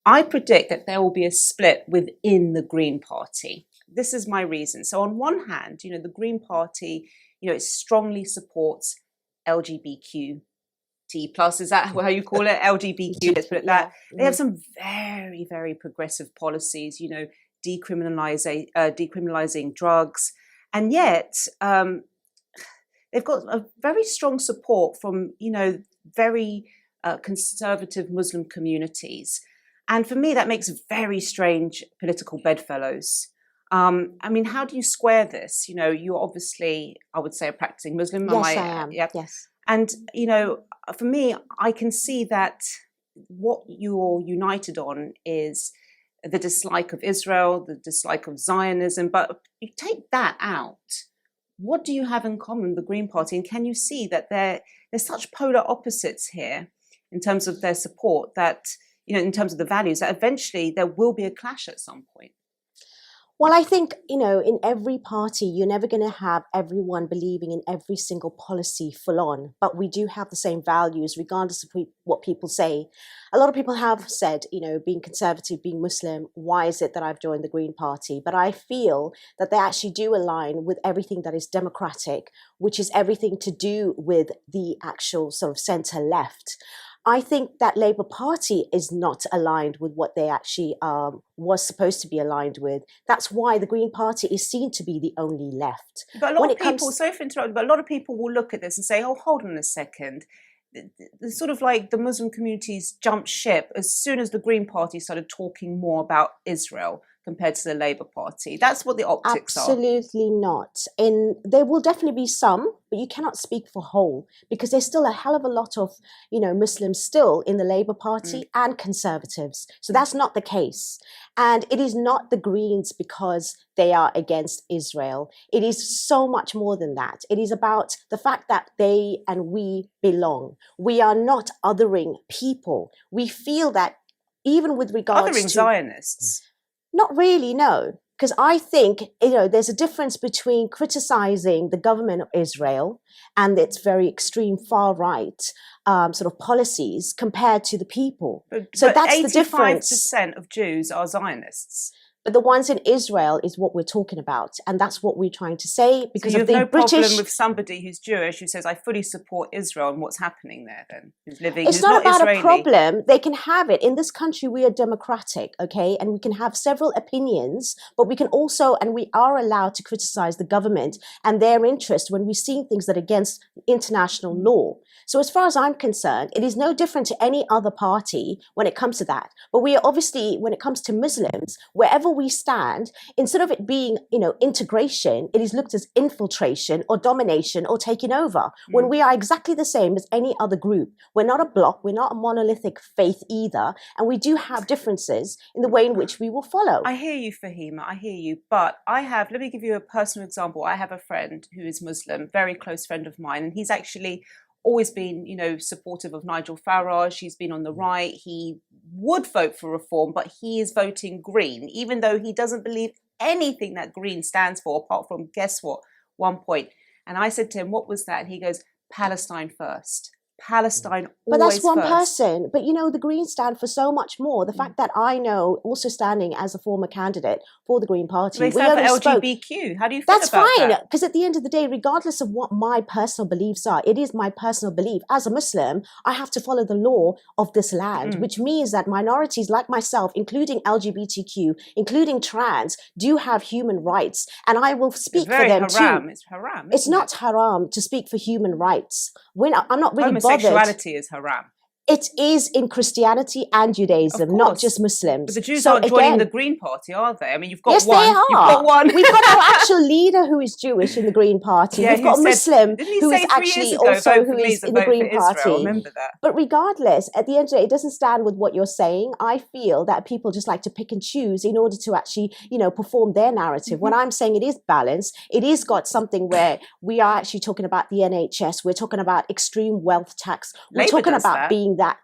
I predict that there will be a split within the Green Party. This is my reason. So on one hand, the Green Party, it strongly supports LGBTQ plus, is that how you call it? LGBTQ, let's put it that. They have some very, very progressive policies, decriminalizing drugs. And yet they've got a very strong support from, very conservative Muslim communities. And for me, that makes very strange political bedfellows. How do you square this? You're obviously, I would say, a practicing Muslim. Yes, I am. Yep. Yes. And, for me, I can see that what you're united on is the dislike of Israel, the dislike of Zionism. But you take that out, what do you have in common with the Green Party? And can you see that there's such polar opposites here in terms of their support that, in terms of the values, that eventually there will be a clash at some point? Well, I think, in every party, you're never going to have everyone believing in every single policy full on, but we do have the same values, regardless of what people say. A lot of people have said, being conservative, being Muslim, why is it that I've joined the Green Party? But I feel that they actually do align with everything that is democratic, which is everything to do with the actual sort of centre left. I think that Labour Party is not aligned with what they actually was supposed to be aligned with. That's why the Green Party is seen to be the only left. But a lot of people, sorry for interrupting, but a lot of people will look at this and say, oh, hold on a second. The sort of like the Muslim communities jumped ship as soon as the Green Party started talking more about Israel compared to the Labour Party. That's what the optics are. Absolutely not. And there will definitely be some, but you cannot speak for whole, because there's still a hell of a lot of, Muslims still in the Labour Party and Conservatives. So that's not the case. And it is not the Greens because they are against Israel. It is so much more than that. It is about the fact that they and we belong. We are not othering people. We feel that even with regards to... Othering Zionists? Not really, no. Because I think, there's a difference between criticizing the government of Israel and its very extreme far right sort of policies compared to the people. But that's the difference. 85% of Jews are Zionists. But the ones in Israel is what we're talking about. And that's what we're trying to say. Because so you of the have no British... problem with somebody who's Jewish who says, I fully support Israel and what's happening there then? It's who's not about Israeli. A problem. They can have it. In this country, we are democratic, okay? And we can have several opinions, but we can also, and we are allowed to criticize the government and their interest when we're seeing things that are against international law. So as far as I'm concerned, it is no different to any other party when it comes to that. But we are obviously, when it comes to Muslims, wherever we stand, instead of it being, integration, it is looked as infiltration or domination or taking over, when we are exactly the same as any other group. We're not a bloc, we're not a monolithic faith either, and we do have differences in the way in which we will follow. I hear you, Fahima, I hear you, but let me give you a personal example. I have a friend who is Muslim, very close friend of mine, and he's actually always been, supportive of Nigel Farage. He's been on the right. He would vote for reform, but he is voting Green, even though he doesn't believe anything that Green stands for, apart from, guess what, 1 point. And I said to him, what was that? And he goes, Palestine first. Palestine always But that's one first. person. But the Greens stand for so much more. The fact that I know, also standing as a former candidate for the Green Party, they stand for LGBTQ. How do you feel That's about fine, that? because at the end of the day, regardless of what my personal beliefs are, it is my personal belief. As a Muslim, I have to follow the law of this land, which means that minorities like myself, including LGBTQ, including trans, do have human rights, and I will speak for them haram. too. It's haram. It's not haram to speak for human rights. I'm not really bothered. Homosexuality is haram. It is in Christianity and Judaism, not just Muslims. But the Jews aren't joining the Green Party, are they? I mean, you've got yes, one. Yes, they are. You've got one. We've got our actual leader who is Jewish in the Green Party. Yeah, we've got a Muslim who is actually also who is in the Green Party. Remember that. But regardless, at the end of the day, it doesn't stand with what you're saying. I feel that people just like to pick and choose in order to actually, perform their narrative. When I'm saying it is balanced, it is got something where we are actually talking about the NHS. We're talking about extreme wealth tax. We're talking about being that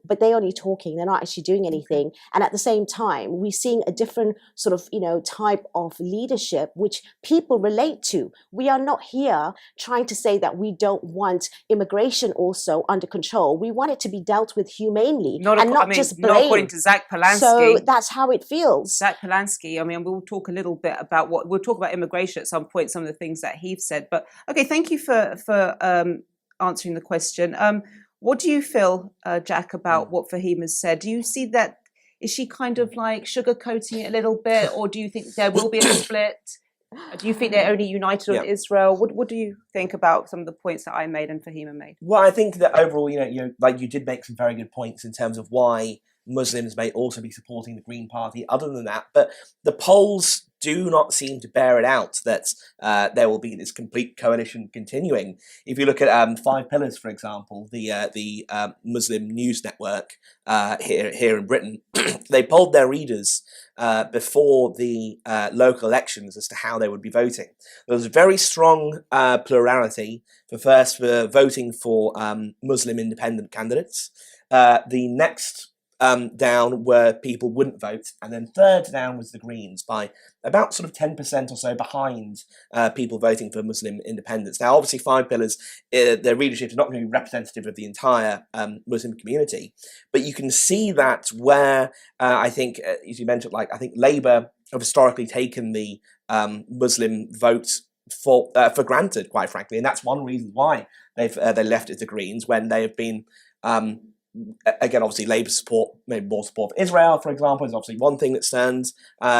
but they're only talking, they're not actually doing anything. And at the same time, we're seeing a different sort of, type of leadership, which people relate to. We are not here trying to say that we don't want immigration also under control. We want it to be dealt with humanely and not just blame. Not according to Zach Polanski. So that's how it feels. Zach Polanski, I mean, we'll talk a little bit about we'll talk about immigration at some point, some of the things that he's said. But okay, thank you for answering the question. What do you feel, Jack, about what Fahim has said? Do you see that, is she kind of like sugarcoating it a little bit, or do you think there will be a split? Do you think they're only united on Israel? What do you think about some of the points that I made and Fahima made? Well, I think that overall, like you did make some very good points in terms of why Muslims may also be supporting the Green Party. Other than that, but the polls do not seem to bear it out that there will be this complete coalition continuing. If you look at Five Pillars, for example, the Muslim news network here in Britain, they polled their readers before the local elections as to how they would be voting. There was a very strong plurality for voting for Muslim independent candidates. The next down where people wouldn't vote, and then third down was the Greens, by about sort of 10% or so behind people voting for Muslim independence. Now, obviously, Five Pillars, their readership is not going to be representative of the entire Muslim community, but you can see that where I think, as you mentioned, I think Labour have historically taken the Muslim vote for granted, quite frankly, and that's one reason why they left it to Greens when they have been. Again, obviously, Labour's support, maybe more support for Israel, for example, is obviously one thing that turns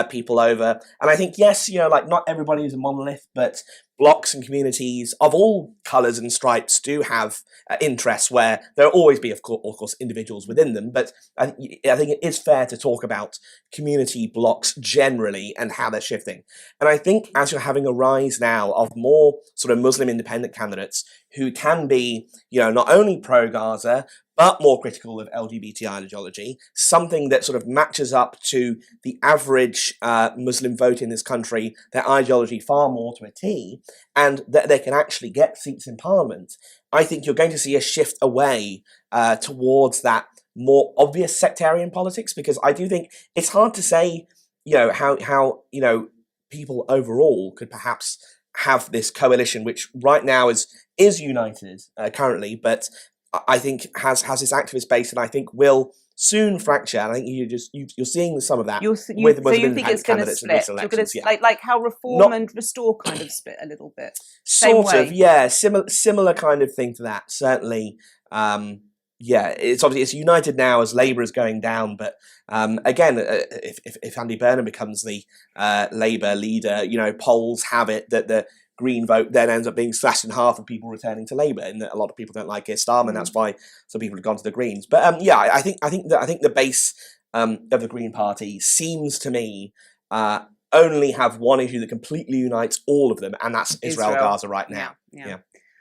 people over. And I think, yes, not everybody is a monolith, but blocks and communities of all colours and stripes do have interests where there will always be, of course, individuals within them. But I think it is fair to talk about community blocks generally and how they're shifting. And I think as you're having a rise now of more sort of Muslim independent candidates who can be, not only pro-Gaza, but more critical of LGBT ideology, something that sort of matches up to the average Muslim vote in this country, their ideology far more to a T, and that they can actually get seats in Parliament, I think you're going to see a shift away towards that more obvious sectarian politics, because I do think it's hard to say, how people overall could perhaps have this coalition, which right now is united currently, but I think has this activist base, and I think will soon fracture. And I think you're seeing some of that with Muslim so you think it's going to split? You're going to like how Reform and Restore kind of split a little bit. Sort of, yeah, similar kind of thing to that. Certainly, it's obviously it's united now as Labour is going down, but again, if Andy Burnham becomes the Labour leader, polls have it that the Green vote then ends up being slashed in half of people returning to Labour, and that a lot of people don't like Keir Starmer, and that's why some people have gone to the Greens. But I think the base of the Green Party seems to me only have one issue that completely unites all of them, and that's Israel Gaza right now. Yeah.